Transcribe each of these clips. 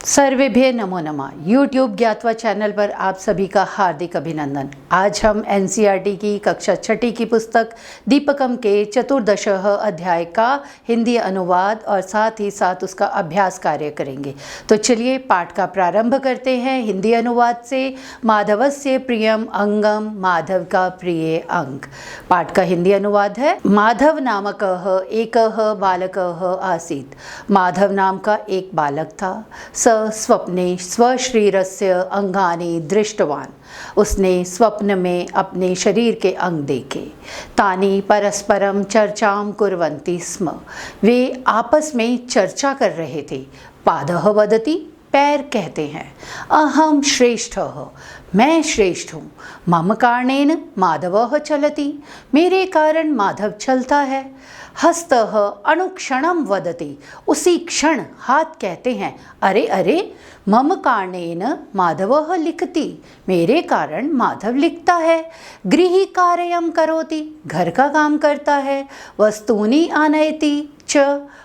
सर्वेभ्य नमो नमः। YouTube ज्ञातवा channel पर आप सभी का हार्दिक अभिनंदन। आज हम एनसीईआरटी की कक्षा 6 की पुस्तक दीपकम के चतुर्दश अध्याय का हिंदी अनुवाद और साथ ही साथ उसका अभ्यास कार्य करेंगे। तो चलिए पाठ का प्रारंभ करते हैं हिंदी अनुवाद से। माधवस्य प्रियम अंगम, माधव का प्रिय अंग। पाठ का हिंदी अनुवाद है। माधव नामक एक बालक आसीत्। माधव नाम का एक बालक था। स्वप्ने स्वशरीरस्य अंगानि दृष्टवान। उसने स्वप्न में अपने शरीर के अंग देखे। तानि परस्परम चर्चाम कुर्वन्ति स्म। वे आपस में चर्चा कर रहे थे। पादः वदति, पैर कहते हैं। अहम श्रेष्ठः, मैं श्रेष्ठ हूँ। मम कारणेन माधवः चलति, मेरे कारण माधव चलता है। हस्तः अनुक्षणम वदति, उसी क्षण हाथ कहते हैं। अरे अरे, मम कारणेन माधवः लिखति, मेरे कारण माधव लिखता है। गृही कार्यम करोति, घर का काम करता है। वस्तूनि आनयति च,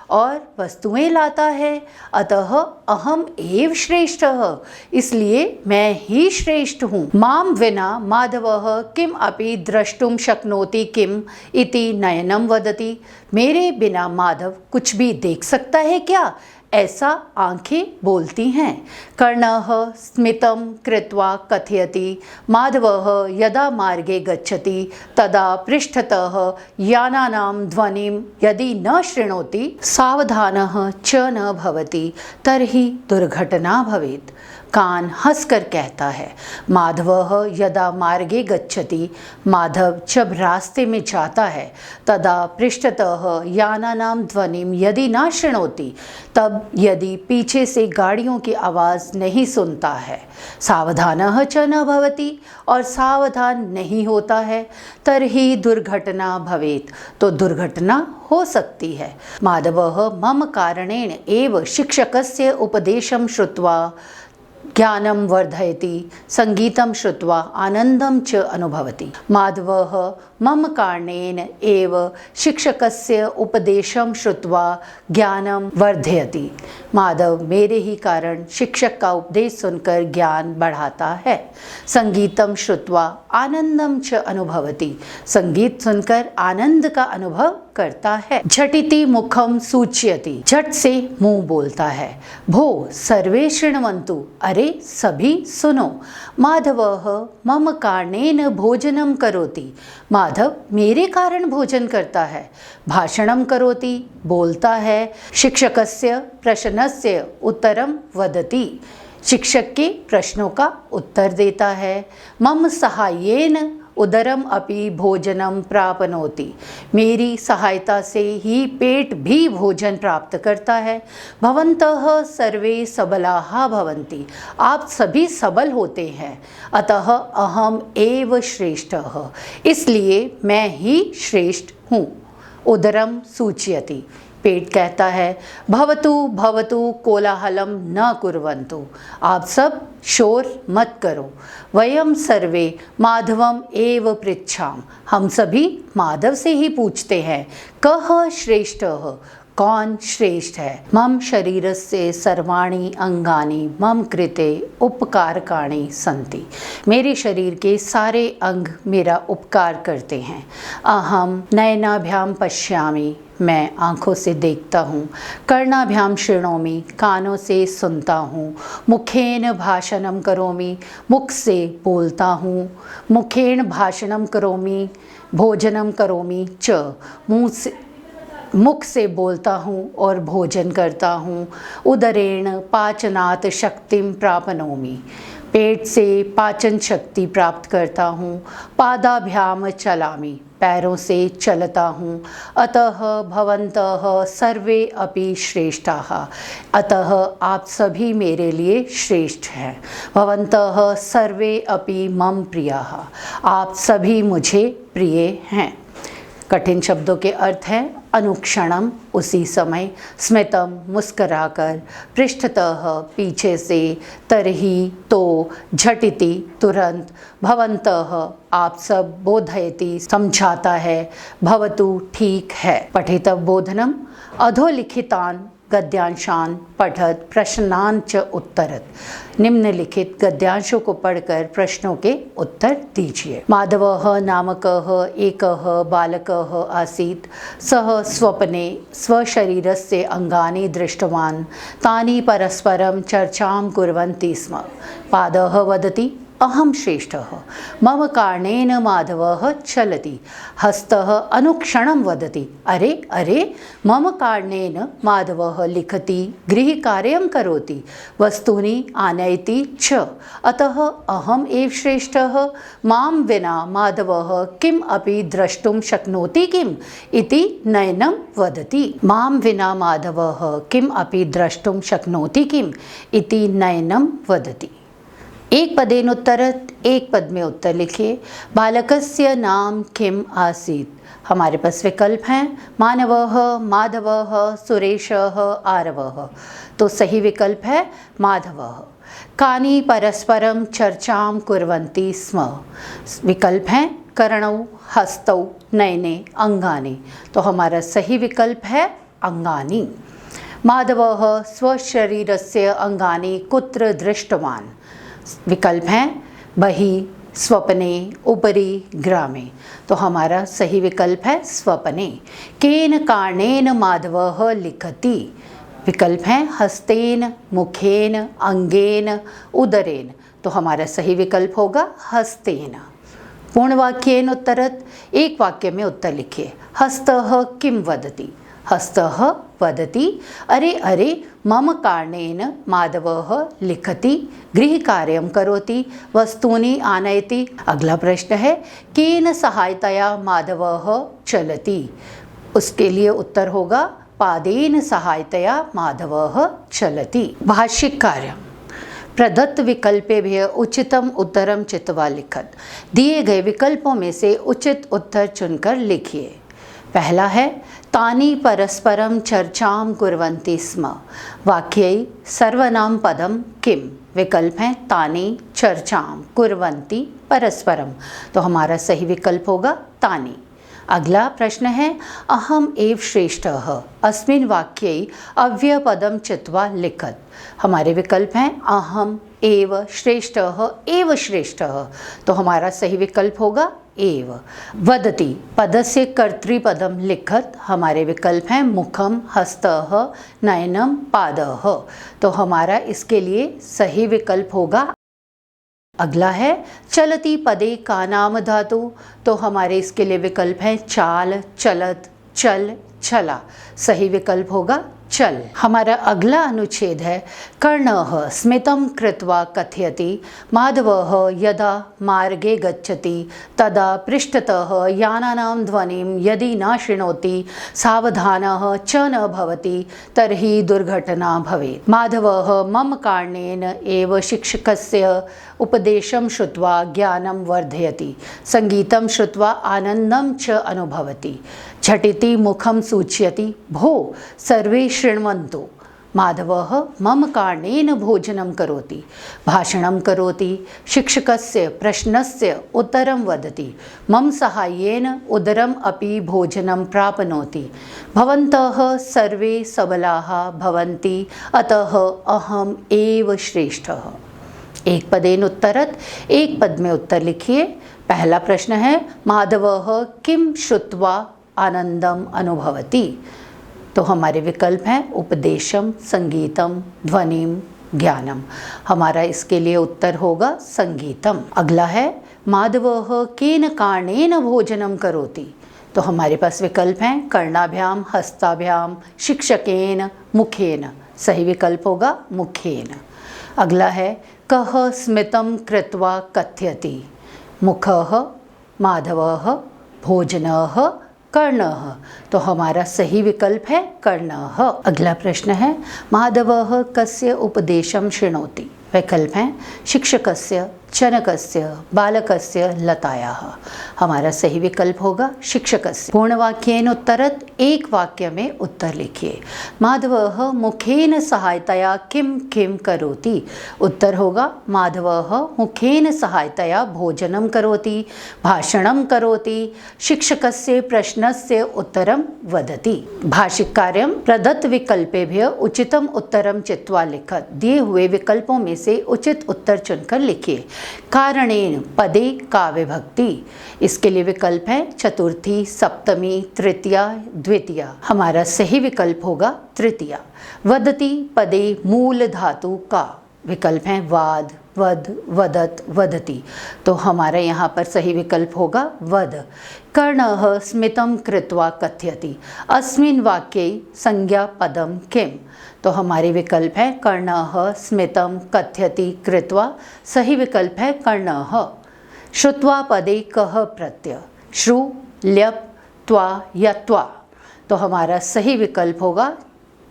और वस्तुएं लाता है। अतः अहम एव श्रेष्ठः, इसलिए मैं ही श्रेष्ठ हूँ। माम विना माधवः किम अपि द्रष्टुम शक्नोति किम इति नयनम वदति, मेरे बिना माधव कुछ भी देख सकता है क्या, ऐसा आंखें बोलती हैं। कर्णः स्मितं कृत्वा कथयति, माधवः यदा मार्गे गच्छति तदा पृष्ठतः यानानां ध्वनिं यदि न शृणोति सावधानः च न भवति तर्हि दुर्घटना भवेत्। कान हंसकर कहता है। माधवः यदा मार्गे गच्छति, माधव जब रास्ते में जाता है। तदा पृष्ठतः यानानां ध्वनिं यदि न शृणोति, तब यदि पीछे से गाड़ियों की आवाज़ नहीं सुनता है। सावधानः च न भवति, और सावधान नहीं होता है। तर्हि दुर्घटना भवेत्, तो दुर्घटना हो सकती है। माधवः मम कारणेन एव शिक्षकस्य उपदेशं श्रुत्वा ज्ञानं वर्धयति, संगीतं श्रुत्वा आनंदं च अनुभवति। माधवः मम कारणेन एव शिक्षकस्य उपदेशं श्रुत्वा ज्ञानं वर्धयति। माधव मेरे ही कारण शिक्षक का उपदेश सुनकर ज्ञान बढ़ाता है। संगीतं श्रुत्वा आनंदं च अनुभवति, संगीत सुनकर आनंद का अनुभव करता है। झटिति मुखम सूच्यति, झट से मुंह बोलता है। भो सर्वे शृण्वन्तु, अरे सभी सुनो। माधवः मम कारणेन भोजनं करोति, माधव मेरे कारण भोजन करता है। भाषणं करोति, बोलता है। शिक्षकस्य प्रश्नस्य उत्तरं वदति, शिक्षक के प्रश्नों का उत्तर देता है। मम सहायेन उदरम अपि भोजनम प्राप्नोति, मेरी सहायता से ही पेट भी भोजन प्राप्त करता है। भवन्तः सर्वे सबलाः भवन्ति, आप सभी सबल होते हैं। अतः अहम एव श्रेष्ठः, इसलिए मैं ही श्रेष्ठ हूँ। उदरम सूचयति, पेट कहता है। भवतु भवतु कोलाहलम न कुर्वन्तु, आप सब शोर मत करो। वयम सर्वे माधवम एव पृच्छाम, हम सभी माधव से ही पूछते हैं। कः श्रेष्ठः, कौन श्रेष्ठ है। मम शरीरस्य सर्वाणि अंगानि मम कृते उपकारकाणि सन्ति, मेरे शरीर के सारे अंग मेरा उपकार करते हैं। अहम नयनाभ्याम पश्यामि, मैं आँखों से देखता हूँ। कर्णाभ्याम शृणोमि, कानों से सुनता हूँ। मुखेन भाषणं करोमि, मुख से बोलता हूँ। मुखेन भाषणं करोमि भोजनं करोमि च, मुख से बोलता हूँ और भोजन करता हूँ। उदरेण पाचनात् शक्तिं प्राप्नोमि, पेट से पाचन शक्ति प्राप्त करता हूँ। पादाभ्याम चलामि, पैरों से चलता हूँ। अतः भवन्तः सर्वे अपि श्रेष्ठाः, अतः आप सभी मेरे लिए श्रेष्ठ हैं। भवन्तः सर्वे अपि मम प्रियाः, आप सभी मुझे प्रिय हैं। कठिन शब्दों के अर्थ हैं। अनुक्षणम, उसी समय। स्मितम, मुस्कराकर। पृष्ठतः, पीछे से। तरही, तो। झटिति, तुरंत। भवन्तः, आप सब। बोधयति, समझाता है। भवतु, ठीक है। पठितव बोधनम, अधोलिखितान गद्यांशान पठत प्रश्नान च उत्तरत। निम्नलिखित गद्यांशों को पढ़कर प्रश्नों के उत्तर दीजिए। माधवः नामकः एकः बालकः आसीत्। सः स्वप्ने स्वशरीरस्य अंगानि दृष्टवान्। तानि परस्परं चर्चां कुर्वन्ति स्म। पादः वदति अहं श्रेष्ठः। मम कारणेन माधवः चलति। हस्तः अनुक्षणं वदति अरे अरे मम कारणेन माधवः लिखति, गृहकार्यं करोति, वस्तूनि आनयति च। अतः अहम् एव श्रेष्ठः। मां विना माधवः किम् अपि द्रष्टुं शक्नोति किम् इति नयनं वदति। मां विना माधवः किम् अपि द्रष्टुं शक्नोति किम् इति नयनं वदति। एक पदेन उत्तरत, एक पद में उत्तर लिखिए। बालकस्य नाम किम आसीत्। हमारे पास विकल्प हैं मानवः, माधवः, सुरेशः, आरवः। तो सही विकल्प है माधवः। कानि परस्परम चर्चां कुर्वन्ति स्म। विकल्प हैं कर्णौ, हस्तौ, नयने, अंगानि। तो हमारा सही विकल्प है अंगानि। माधवः स्वशरीरस्य अंगानि कुत्र दृष्टवान्। विकल्प हैं बहि, स्वप्ने, उपरि, ग्रामे। तो हमारा सही विकल्प है स्वप्ने। केन कारणेन माधवः लिखति। विकल्प हैं हस्तेन, मुखेन, अंगेन, उदरेन। तो हमारा सही विकल्प होगा हस्तेन। पूर्ण वाक्येन उत्तरत, एक वाक्य में उत्तर लिखिए। हस्तः किं वदति। हस्तः वदति अरे अरे मम कारणेन माधवः लिखति, गृहकार्यं करोति, वस्तूनि आनयति। अगला प्रश्न है केन सहायतया माधवः चलति। उसके लिए उत्तर होगा पादेन सहायतया माधवः चलति। भाष्यिक कार्य। प्रदत्त विकल्पेभ्यः उचितम उत्तरम चित्वा लिखत। दिए गए विकल्पों में से उचित उत्तर चुनकर लिखिए। पहला है तानि परस्परम चर्चां कुर्वन्ति स्म। वाक्यै सर्वनाम पदम किम। विकल्प हैं तानि, चर्चां, कुर्वन्ति, परस्परम। तो हमारा सही विकल्प होगा तानि। अगला प्रश्न है अहम एव श्रेष्ठः। अस्मिन् वाक्ये अव्ययपदं चित्वा लिखत। हमारे विकल्प हैं अहम, एव, श्रेष्ठः, एव श्रेष्ठः। तो हमारा सही विकल्प होगा एव। वदति पदस्य कर्तृपदं लिखत। हमारे विकल्प हैं मुखम, हस्तः, नयनम, पादः। तो हमारा इसके लिए सही विकल्प होगा। अगला है चलति पदे का नाम धातु। तो हमारे इसके लिए विकल्प हैं चाल, चलत, चल, चला। सही विकल्प होगा चल। हमारा अगला अनुच्छेद है कर्णः स्मितं कृत्वा कथयति। माधवः यदा मार्गे गच्छति तदा पृष्ठतः यानानां ध्वनिं यदि न शृणोति सावधानः च न भवति तर्हि दुर्घटना भवेत्। माधवः मम कारणेन एव शिक्षकस्य उपदेशं श्रुत्वा ज्ञानं वर्धयति। संगीतं श्रुत्वा आनन्दं च अनुभवति। झटिति मुखं सूचयति भो सर्वे शृण्वन्तु। माधवः मम कारणेन भोजनं करोति, भाषणं करोति, शिक्षकस्य प्रश्नस्य उत्तरं वदति, मम साहाय्येन उदरम् अपि भोजनं प्राप्नोति। भवन्तः सर्वे सबलाः भवन्ति अतः अहम् एव श्रेष्ठः। एक पदेन उत्तरत, एक पद में उत्तर लिखिए। पहला प्रश्न है माधवः किं श्रुत्वा आनंदम अनुभवति। तो हमारे विकल्प हैं उपदेशम, संगीतम, ध्वनिम, ज्ञानम। हमारा इसके लिए उत्तर होगा संगीतम। अगला है माधवः केन कारणेन भोजनम करोति। तो हमारे पास विकल्प हैं कर्णाभ्याम, हस्ताभ्याम, शिक्षकेन, मुखेन। सही विकल्प होगा मुखेन। अगला है कः स्मितं कृत्वा कथयति। मुखः, माधवः, भोजनः, कर्णः। तो हमारा सही विकल्प है कर्णः। अगला प्रश्न है माधवः कस्य उपदेशं शृणोति। विकल्प हैं शिक्षकस्य, जनकस्य, बालकस्य, लतायाः। हमारा सही विकल्प होगा शिक्षकस्य। पूर्णवाक्येन उत्तरत्, एक वाक्य में उत्तर लिखिए। माधवः मुखेन सहायतया किं किं करोति। उत्तर होगा माधवः मुखेन सहायतया भोजनं करोति, भाषणं करोति, शिक्षकस्य प्रश्नस्य उत्तरं वदति। भाषिककार्यं प्रदत्त विकल्पेभ्यः उचितम उत्तरम चित्वा लिखत। दिए हुए विकल्पों में से उचित उत्तर चुनकर लिखिए। कारणेन पदे का विभक्ति, इसके लिए विकल्प है चतुर्थी, सप्तमी, तृतीया, द्वितीया। हमारा सही विकल्प होगा तृतीया। वदति पदे मूल धातु का, विकल्प हैं वाद, वद, वदत, वदति। तो हमारा यहाँ पर सही विकल्प होगा वद। कर्णः स्मितं कृत्वा कथयति। अस्मिन् वाक्ये संज्ञा पदम किम। तो हमारे विकल्प है कर्णः स्मितं कथयति कृत्वा। सही विकल्प है कर्णः। श्रुत्वा पदे कः प्रत्यय, श्रु, ल्यप, त्वा या त्वा। तो हमारा सही विकल्प होगा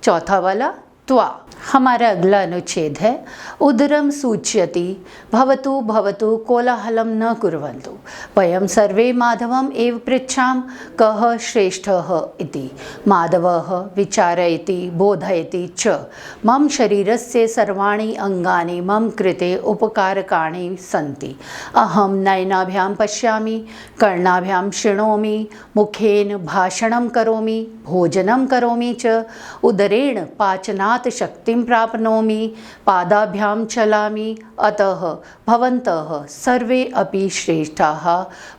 चौथा वाला त्वा। हमारा अगला अनुच्छेद है उदरम सूच्यति भवतु भवतु कोलाहलं न कुर्वन्तु। वयं सर्वे माधवम् एव पृच्छाम कः श्रेष्ठः इति। माधवः विचारयति बोधयति च। मम शरीरस्य सर्वाणि अंगानि मम कृते उपकारकाणि सन्ति। अहं नयनाभ्यां पश्यामि, कर्णाभ्यां शृणोमि, मुखेन भाषणं करोमि, भोजनं करोमि च, उदरेण पाचनात् शक्तिं प्राप्नोमि, पादाभ्यां चलामि। अतः भवन्तः सर्वे अपि श्रेष्ठाः,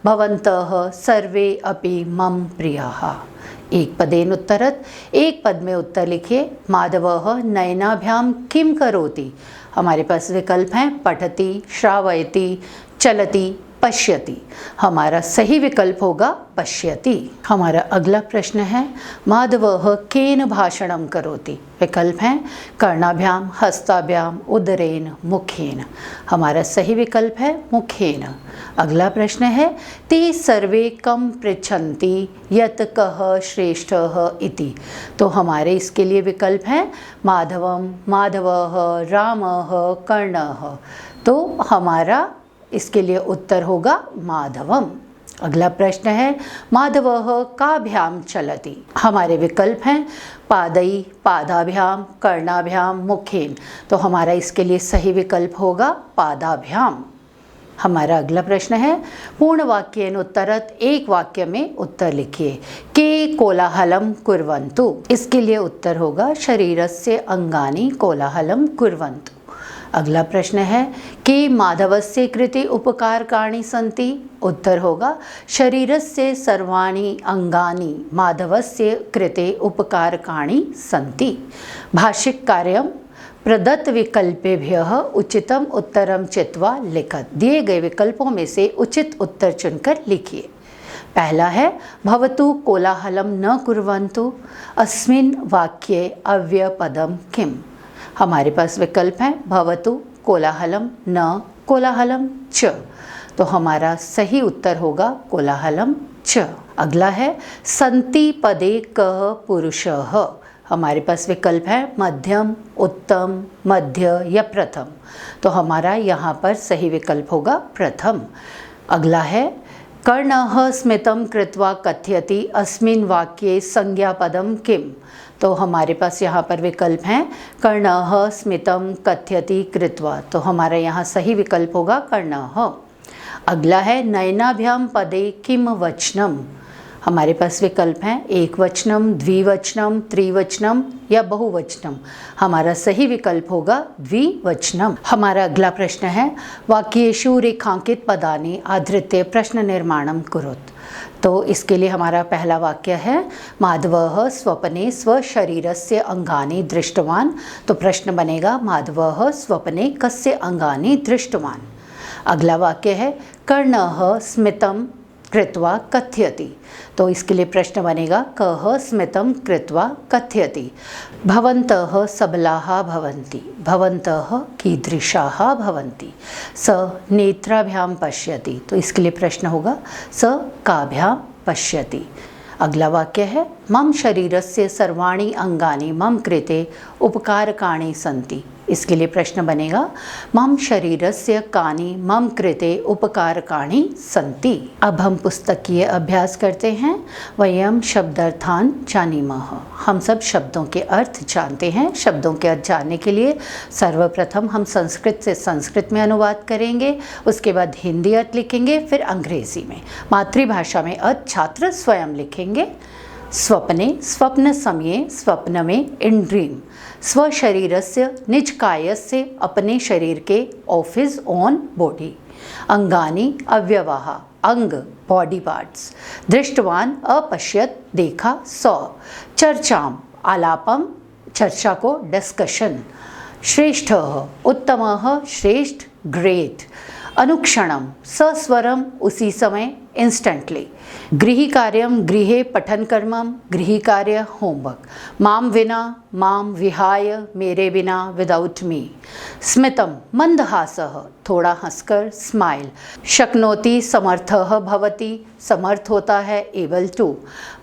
भवन्तः सर्वे अपि मम प्रियाः। एक पदेन उत्तरत्, एक पद में उत्तर लिखिए। माधवः नयनाभ्यां किं करोति। हमारे पास विकल्प हैं पठति, श्रावयति, चलति, पश्यति। हमारा सही विकल्प होगा पश्यति। हमारा अगला प्रश्न है माधवः केन भाषणं करोति। विकल्प हैं कर्णाभ्यां, हस्ताभ्यां, उदरेन, मुखेन। हमारा सही विकल्प है मुखेन। अगला प्रश्न है ते सर्वे कम पृच्छन्ति यत् कः श्रेष्ठः इति। तो हमारे इसके लिए विकल्प हैं माधवम, माधवः, रामः, कर्णः। तो हमारा इसके लिए उत्तर होगा माधवम। अगला प्रश्न है माधवः काभ्याम चलति। हमारे विकल्प हैं पादई, पादाभ्याम, कर्णाभ्यां, मुखेन। तो हमारा इसके लिए सही विकल्प होगा पादाभ्याम। हमारा अगला प्रश्न है पूर्ण वाक्येन उत्तरत्, एक वाक्य में उत्तर लिखिए। के कोलाहलं कुर्वन्तु। इसके लिए उत्तर होगा शरीरस्य अंगानि कोलाहलं कुर्वन्तु। अगला प्रश्न है के माधवस्य कृते उपकारकाणि सन्ति। उत्तर होगा शरीरस्य सर्वाणि अंगानि माधवस्य कृते उपकारकाणि सन्ति। भाषिक कार्यम प्रदत्त विकल्पेभ्यः उचितम उत्तरम चित्वा लिखत। दिए गए विकल्पों में से उचित उत्तर चुनकर लिखिए। पहला है भवतु कोलाहलं न कुर्वन्तु। अस्मिन् वाक्ये अव्ययपदम किम। हमारे पास विकल्प है भवतु कोलाहलं न कोलाहलं च। तो हमारा सही उत्तर होगा कोलाहलं च। अगला है सन्ति पदे कः पुरुषः। हमारे पास विकल्प है मध्यम, उत्तम, मध्य या प्रथम। तो हमारा यहाँ पर सही विकल्प होगा प्रथम। अगला है कर्णः स्मितं कृत्वा कथयति अस्मिन् वाक्ये संज्ञापदम किम। तो हमारे पास यहाँ पर विकल्प हैं कर्णः स्मितं कथयति कृत्वा। तो हमारा यहाँ सही विकल्प होगा कर्णः। अगला है नयनाभ्यां पदे किम वचनम। हमारे पास विकल्प हैं एक वचनम, द्विवचनम, त्रिवचनम या बहुवचनम। हमारा सही विकल्प होगा द्विवचनम। हमारा अगला प्रश्न है वाक्येषु रेखांकित पदानि आधृत्य प्रश्न निर्माणं कुरुत। तो इसके लिए हमारा पहला वाक्य है माधवः स्वप्ने स्वशरीरस्य अंगानि दृष्टवान। तो प्रश्न बनेगा माधवः स्वप्ने कस्य अंगानि दृष्टवान। अगला वाक्य है कर्णः स्मितं कृत्वा कथयति। तो इसके लिए प्रश्न बनेगा कः स्मितं कृत्वा कथयति। भवन्तः सबलाः भवन्ति। भवन्तः कीदृशाः भवन्ति। स नेत्राभ्यां पश्यति। तो इसके लिए प्रश्न होगा स काभ्यां पश्यति। अगला वाक्य है मम शरीरस्य सर्वाणि अंगानि मम कृते उपकारकाणि सन्ति। इसके लिए प्रश्न बनेगा मम शरीरस्य कानि मम कृते उपकारकाणि सन्ति। अब हम पुस्तकीय अभ्यास करते हैं। वयम शब्दार्थान जानीमः। हम सब शब्दों के अर्थ जानते हैं। शब्दों के अर्थ जानने के लिए सर्वप्रथम हम संस्कृत से संस्कृत में अनुवाद करेंगे, उसके बाद हिंदी अर्थ लिखेंगे, फिर अंग्रेजी में। मातृभाषा में अर्थ छात्र स्वयं लिखेंगे। स्वप्ने, स्वप्न समये, स्वप्न में, इन ड्रीम। स्वशरीरस्य, निज कायस्य, अपने शरीर के, ऑफिस, ऑन बॉडी। अंगानि, अवयवाः, अंग, बॉडी पार्ट्स। दृष्टवान, अपश्यत, देखा, सौ। चर्चाम, आलापम, चर्चा को, डिस्कशन। श्रेष्ठः, उत्तमः, श्रेष्ठ, ग्रेट। अनुक्षणम, सस्वरम, उसी समय, इंस्टेंटली। गृहकार्यम, गृहे पठन कर्मम, गृहकार्य, होमवर्क। माम विना, माम विहाय, मेरे बिना, विदाउट मी। स्मितम, मंदहासः, थोड़ा हंसकर, स्माइल। शक्नोति, समर्थः भवति, समर्थ होता है, एबल टू।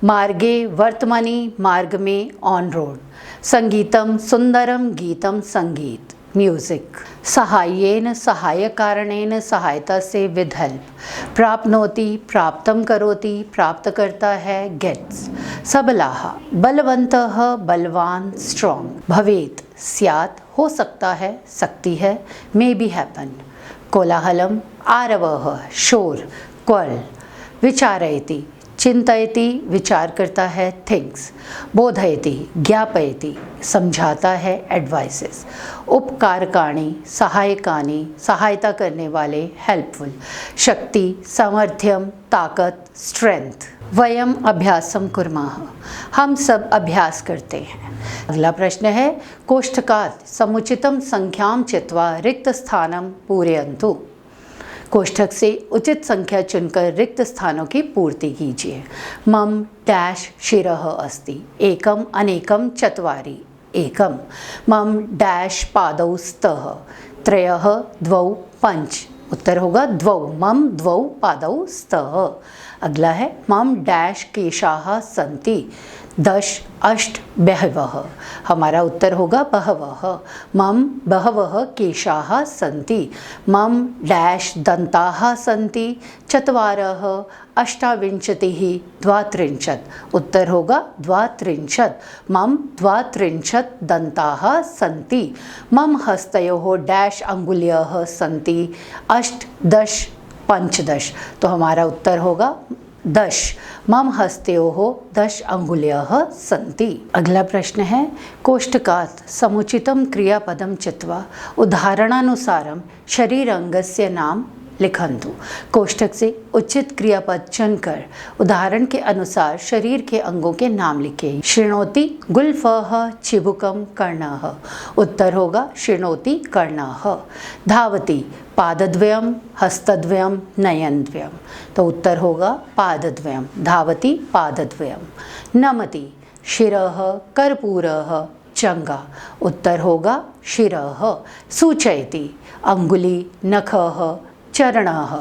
मार्गे, वर्तमनि, मार्ग में, ऑन रोड। संगीतम, सुंदरम, गीतम, संगीत, म्यूजिक। सहायेन, सहाय कारणेन, सहायता से, विद हेल्प। प्राप्नोति, प्राप्तम करोति, प्राप्त करता है, गेट्स। सबलाः, बलवन्तः, बलवान, स्ट्रॉन्ग। भवेत, स्यात्, हो सकता है, सकती है, मे बी हैपन। कोलाहलम, आरवः, शोर, क्वर्ल। विचारयति, चिंतयति, विचार करता है, थिंग्स। बोधयति, ज्ञापयति, समझाता है, एडवाइसेस। उपकारकाणि, सहायकानि, सहायता करने वाले, हेल्पफुल। शक्ति, सामर्थ्यम, ताकत, स्ट्रेंथ। वयम अभ्यासम कुर्मः, हम सब अभ्यास करते हैं। अगला प्रश्न है कोष्ठकात् समुचितम संख्याम चित्वा रिक्त स्थानम पूरयन्तु। कोष्ठक से उचित संख्या चुनकर रिक्त स्थानों की पूर्ति कीजिए। मम डैश शिरः अस्ति, एकम अनेकम चत्वारि, एकम। मम डैश पादौ स्तः, त्रयः द्वौ पञ्च, उत्तर होगा द्वौ। मम द्वौ पादौ स्तः। अगला है मम डैश केशाः सन्ति, 10 अष्ट बहवः, हमारा उत्तर होगा बहवः। मम बहवः केशाः सन्ति। मम डैश दन्ताः सन्ति, 4 अष्टाविंशतिः द्वात्रिंशत्, उत्तर होगा द्वात्रिंशत्। मम द्वात्रिंशत् दन्ताः सन्ति। मम हस्तयोः डैश अंगुल्यः सन्ति, 8 10 15, तो हमारा उत्तर होगा 10। मम हस्तयोः 10 अंगुल्यः सन्ति। अगला प्रश्न है कोष्ठकात् समुचितं क्रियापदं चित्वा उदाहरणानुसारं शरीरांगस्य नाम लिखन्तु। कोष्ठक से उचित क्रियापद चुनकर उदाहरण के अनुसार शरीर के अंगों के नाम लिखें। शृणोति, गुल्फः, चिबुकम, कर्णः, उत्तर होगा शृणोति कर्णः। धावति, पादद्वयम, हस्तद्वयम, नयनद्वयम, तो उत्तर होगा पादद्वयम। धावति पादद्वयम। नमति, शिरः, कर्पूरः, चंगा, उत्तर होगा शिरः। सूचयति, अंगुली, नखः, चरणः,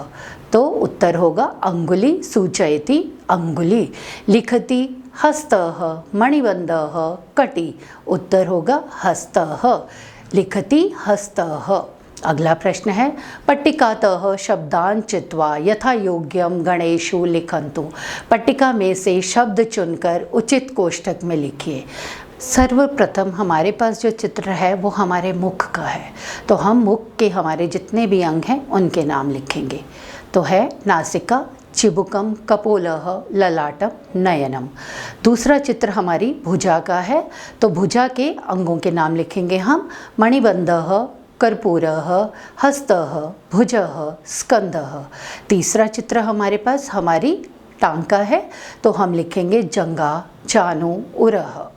तो उत्तर होगा अंगुली। सूचयति अंगुली। लिखति, हस्तः, मणिबन्धः, कटि, उत्तर होगा हस्तः। लिखति हस्तः। अगला प्रश्न है पट्टिकातः शब्दान् चित्वा यथा योग्यम गणेषु लिखन्तु। पट्टिका में से शब्द चुनकर उचित कोष्ठक में लिखिए। सर्वप्रथम हमारे पास जो चित्र है वो हमारे मुख का है, तो हम मुख के हमारे जितने भी अंग हैं उनके नाम लिखेंगे। तो है नासिका, चिबुकम, कपोलः, ललाटम, नयनम। दूसरा चित्र हमारी भुजा का है, तो भुजा के अंगों के नाम लिखेंगे हम। मणिबन्धः, कर्पूरः, हस्तः, भुजः, स्कंदः। तीसरा चित्र हमारे पास हमारी टांग का है, तो हम लिखेंगे जंगा, जानु, उरः।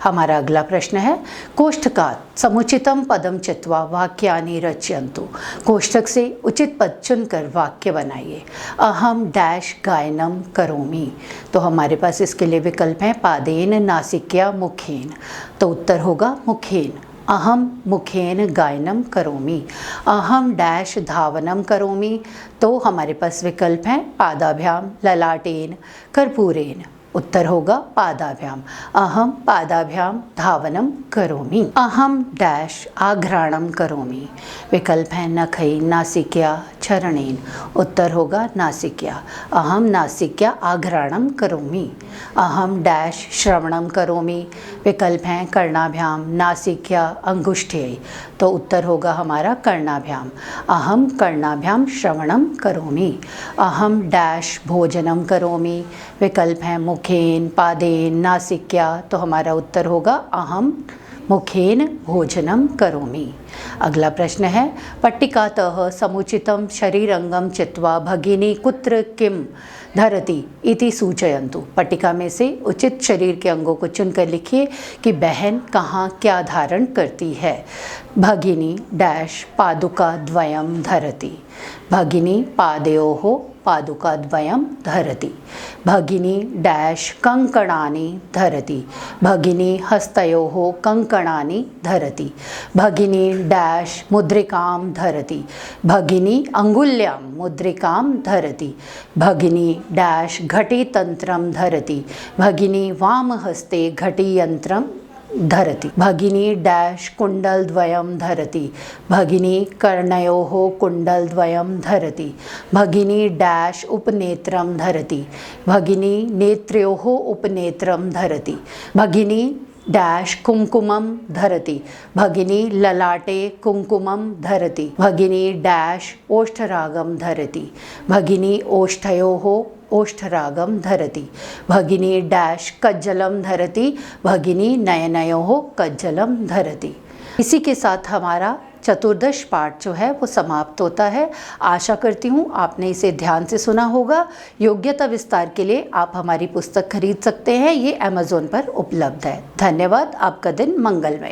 हमारा अगला प्रश्न है कोष्ठकात् समुचितम पदम चित्वा वाक्यानि रचयन्तु। कोष्ठक से उचित पद चुनकर वाक्य बनाइए। अहम डैश गायनम करोमि, तो हमारे पास इसके लिए विकल्प हैं पादेन, नासिक्या, मुखेन, तो उत्तर होगा मुखेन। अहम मुखेन गायनम करोमि। अहम डैश धावनम करोमि, तो हमारे पास विकल्प हैं पादाभ्याम, ललाटेन, कर्पूरेन, उत्तर होगा पादाभ्याम। अहम पादाभ्याम धावनम करोमि। अहम डैश आघ्राणम करोमि। विकल्प है नखै नासिक्या चरणेन। उत्तर होगा नासिक्या। अहम नासिक्या आघ्राणम करोमि। अहम डैश श्रवणम करोमि। विकल्प हैं कर्णाभ्याम नासिक्या अंगुष्ठ्यै। तो उत्तर होगा हमारा कर्णाभ्याम। अहम कर्णाभ्याम श्रवणम करोमि। अहम डैश भोजनम करोमि। विकल्प हैं मुखेन पादेन नासिक्या। तो हमारा उत्तर होगा अहम मुखेन भोजनम करोमि। अगला प्रश्न है पट्टिकातः समुचितं शरीरंगम चित्वा भगिनी कुत्र किम धरति इति सूचयन्तु। पट्टिका में से उचित शरीर के अंगों को चुनकर लिखिए कि बहन कहाँ क्या धारण करती है। भगिनी डैश पादुका द्वयं धरति। भगिनी पादयोः पादुका द्वयं धरति। भगिनी डैश कंकणानि धरति। भगिनी हस्तयोः कंकणानि धरति। भगिनी डैश मुद्रिकां धरति। भगिनी अंगुल्यां मुद्रिकां धरति। भगिनी डैश घटीतंत्रं धरति। भगिनी वामहस्ते घटीयंत्रं धरति। भगिनी डैश कुंडलद्वयं धरति। भगिनी कर्णयोः कुंडलद्वयं धरति। भगिनी डैश उपनेत्रं धरति। भगिनी नेत्रयोः उपनेत्रं धरति। भगिनी डैश कुंकुमं धरति। भगिनी ललाटे कुंकुमं धरति। भगिनी डैश ओष्ठरागं धरति। भगिनी ओष्ठयोः ओष्ठरागं धरति। भगिनी डैश कज्जलं धरति। भगिनी नयनयोः कज्जलं धरति। इसी के साथ हमारा चतुर्दश पाठ जो है वो समाप्त होता है। आशा करती हूँ आपने इसे ध्यान से सुना होगा। योग्यता विस्तार के लिए आप हमारी पुस्तक खरीद सकते हैं। ये अमेज़ॉन पर उपलब्ध है। धन्यवाद। आपका दिन मंगलमय।